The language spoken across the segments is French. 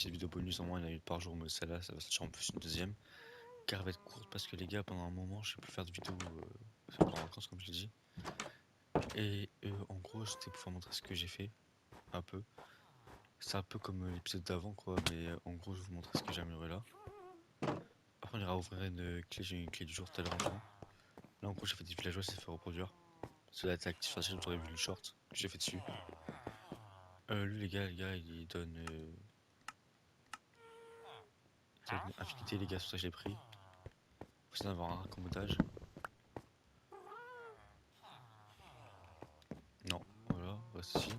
petite vidéo bonus, en moins il y en a une par jour, mais celle-là, ça va sortir en plus une deuxième. Car elle va être courte parce que les gars, pendant un moment, je vais plus faire de vidéos pendant les vacances, comme je l'ai dit. Et en gros, c'était pour vous montrer ce que j'ai fait, un peu. C'est un peu comme l'épisode d'avant, quoi, mais en gros, je vais vous montrer ce que j'ai amélioré là. Après, on ira ouvrir une clé, j'ai une clé du jour tout à l'heure en jouant. Là, en gros, j'ai fait des villageois, c'est fait reproduire. Cela est actif sur la chaîne, vous aurez vu le short que j'ai fait dessus. Lui, les gars, il donne infinité, les gars, c'est pour ça que je l'ai pris. Faut essayer d'avoir un raccommodage. Non, voilà, reste ici.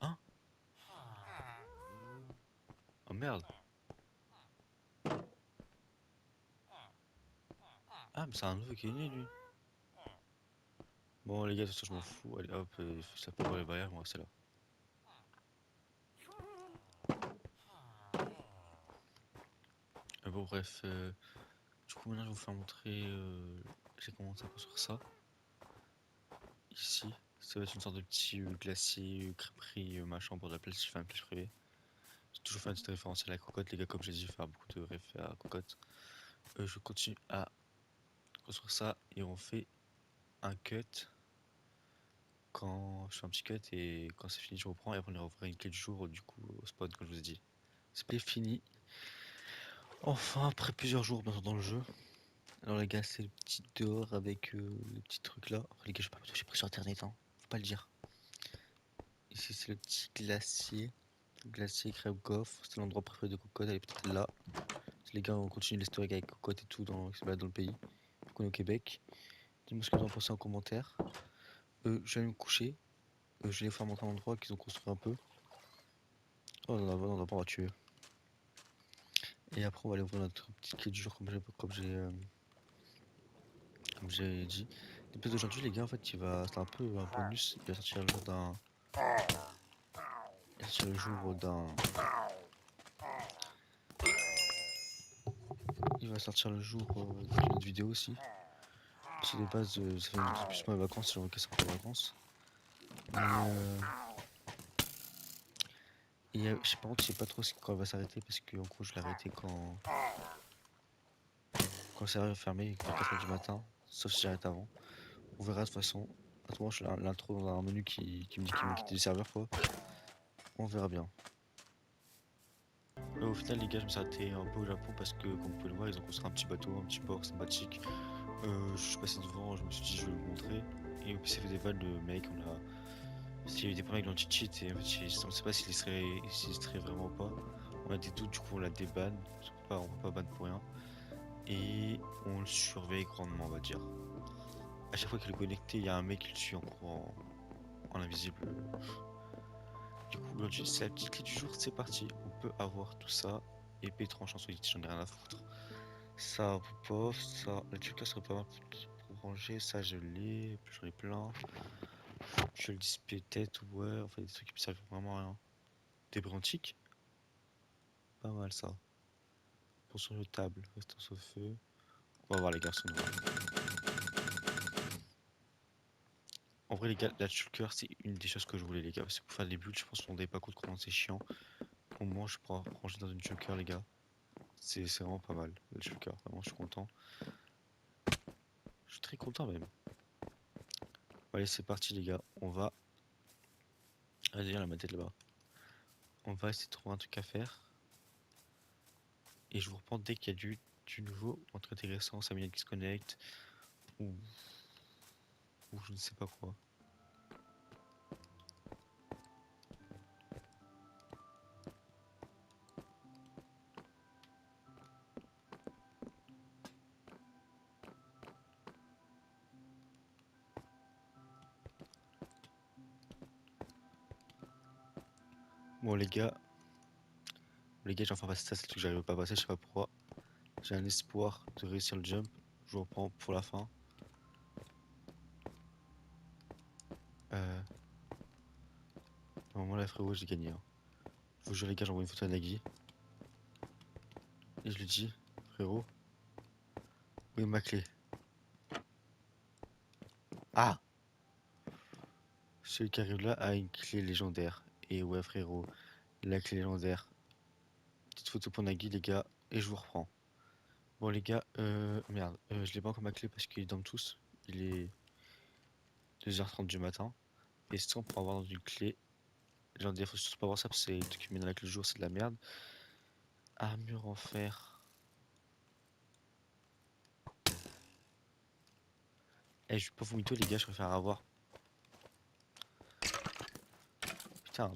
Hein? Oh merde! Ah, mais c'est un nouveau qui est né, lui. Bon, les gars, de toute façon, je m'en fous. Allez, hop, ça peut voir les barrières, on va rester là. Bon, bref, du coup, maintenant, je vais vous faire montrer. J'ai commencé à construire ça. Ici, ça va être une sorte de petit glacier, crêperie, machin, pour de la plage. J'ai fait un plage privé. J'ai toujours fait un petit référentiel à la cocotte, les gars, comme j'ai dit, je vais faire beaucoup de réfs à la cocotte. Je continue à construire ça et on fait un cut. Quand je fais un petit cut et quand c'est fini, je reprends et après on ira ouvrir une clé du jour, du coup, au spawn, comme je vous ai dit. C'est fini. Enfin, après plusieurs jours dans le jeu. Alors les gars, c'est le petit dehors avec le petit truc là. Oh, les gars, je vais pas me toucher pris sur internet, hein. Faut pas le dire. Ici, c'est le petit glacier. Le glacier crêpe gaufre. C'est l'endroit préféré de Cocotte. Elle est peut-être là. Les gars, on continue l'historique avec Cocotte et tout qui se balade dans le pays. Vu qu'on est au Québec. Dis-moi ce que vous en pensez en commentaire. Je vais me coucher. Je vais les faire montrer un endroit qu'ils ont construit un peu. Oh, on va tuer. Et après, on va aller ouvrir notre petite clé du jour comme j'ai dit. L'épisode d'aujourd'hui, les gars, en fait, c'est un peu un bonus. Il va sortir le jour d'un. Il va sortir le jour d'un. Il va sortir le jour d'une autre vidéo aussi. Parce que de base, ça fait depuis mes vacances, j'ai envie ça pour les vacances. Mais et, je sais pas, je sais pas trop quand elle va s'arrêter parce que en gros, je l'ai arrêté quand c'est fermé, vers 4h du matin. Sauf si j'arrête avant. On verra de toute façon. À ce moment, je fais l'intro dans un menu qui me dit qu'ils vont quitter le serveur, quoi. On verra bien. Au final, les gars, je me suis arrêté un peu au Japon parce que, comme vous pouvez le voir, ils ont construit un petit bateau, un petit port sympathique. Je suis passé devant, je me suis dit, je vais vous montrer. Et au plus, ça fait des vannes de mec, parce qu'il y a eu des problèmes avec l'anti-cheat et en fait, on ne sait pas s'il serait vraiment ou pas. On a des doutes, du coup, on la débanne. On peut pas ban pour rien. Et on le surveille grandement, on va dire. À chaque fois qu'il est connecté, il y a un mec qui le suit en courant en invisible. Du coup, aujourd'hui, c'est la petite clé du jour, c'est parti. On peut avoir tout ça. Épée tranchant sur j'en ai rien à foutre. Ça, pof, ça. La tuque serait pas mal pour ranger. Ça, je l'ai. J'en ai plein. Je le display tête, ouais. Enfin, des trucs qui me servent vraiment à rien. Débris antiques. Pas mal ça. Potion de table. Restance au feu. On va voir les garçons. En vrai, les gars, la shulker, c'est une des choses que je voulais, les gars. Parce que pour faire des builds, je pense qu'on n'est pas compte comment c'est chiant. Au moins, je pourrais ranger dans une shulker, les gars. C'est vraiment pas mal, la shulker. Vraiment, je suis content. Je suis très content même. Allez, c'est parti, les gars. On va. Ah, d'ailleurs, ma tête là-bas. On va essayer de trouver un truc à faire. Et je vous reprends dès qu'il y a du nouveau. Entre intéressant, 5 minutes qui se connectent. Ou. Ou je ne sais pas quoi. Bon, les gars, j'ai enfin passé ça. C'est le truc que j'arrive pas à passer. Je sais pas pourquoi. J'ai un espoir de réussir le jump. Je vous reprends pour la fin. Normalement, là, frérot, j'ai gagné. Hein. Je vous jure, les gars, j'envoie une photo à Nagui. Et je lui dis, frérot, où est ma clé? Ah! Celui qui arrive là a une clé légendaire. Et ouais, frérot, La clé légendaire. Petite photo pour Nagui, les gars, et je vous reprends. Bon, les gars, merde, je l'ai pas encore ma clé parce qu'ils dorment tous. Il est 2h30 du matin. Et sans pour avoir dans une clé légendaire, faut surtout pas voir ça parce que c'est le truc qui met dans la clé le jour, c'est de la merde. Armure en fer. Eh, je suis pas vomito, les gars, je préfère avoir. Putain,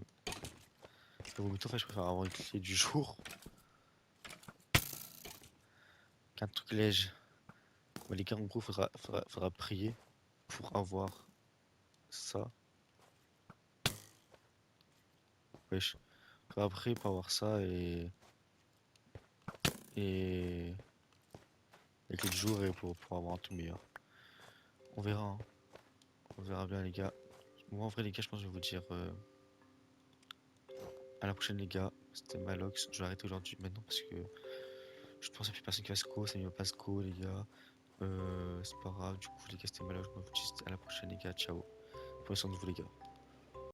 le vomito, en fait, je préfère avoir une clé du jour qu'un truc léger. Bon, les gars, en gros, faudra prier pour avoir ça. Wesh. Faudra prier pour avoir ça et la clé du jour et pour avoir un tout meilleur. On verra, hein. On verra bien, les gars. Moi, en vrai, les gars, je pense que je vais vous dire à la prochaine, les gars. C'était Malox. Je vais arrêter aujourd'hui maintenant parce que je pense qu'il n'y a plus personne qui va SCO. Ça ne va pas SCO, les gars. C'est pas grave. Du coup, les gars, c'était Malox. Je vous dis à la prochaine, les gars. Ciao. Prenez soin de vous, les gars.